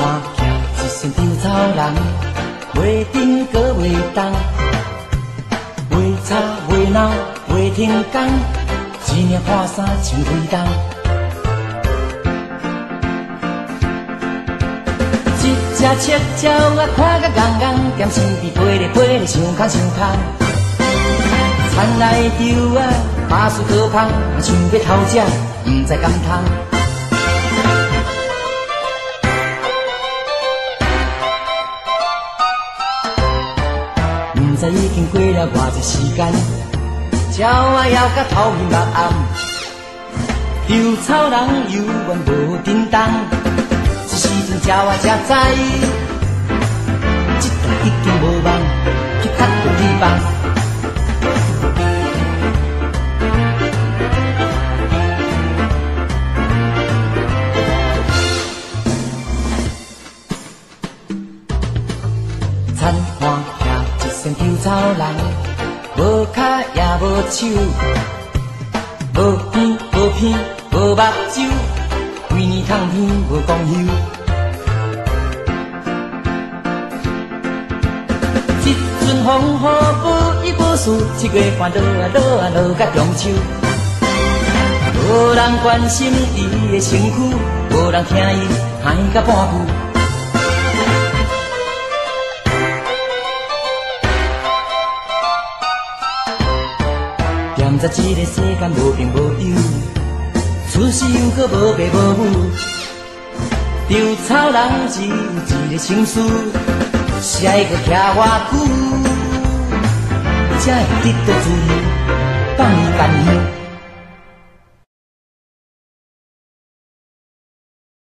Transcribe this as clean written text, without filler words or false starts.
看见一身稻草人，袂顶过袂动，袂吵袂闹袂停工，一领破衫像飞动。一只赤鸟啊，看甲戆戆，咸身边飞咧飞咧，伤空伤空。田内稻啊，把树高芳，想要偷食，毋知敢通。毋知已经过了偌济时间，鸟啊摇甲头面目暗，稻草人犹原无叮当。一时阵鸟啊才知，这段已经无望，去较个地方。田看见一身稻草人，无脚也无手，无鼻无鼻无目睭，规年通天无光休。一阵风雨无依无事，七月半落啊落啊落甲中秋。无人关心伊的身躯，无人听伊喊甲半句。在这个世间无病无忧，出世又搁无爸无母，稻草人只有一个心思，谁搁徛偌久，才会得到自由，放伊甘休。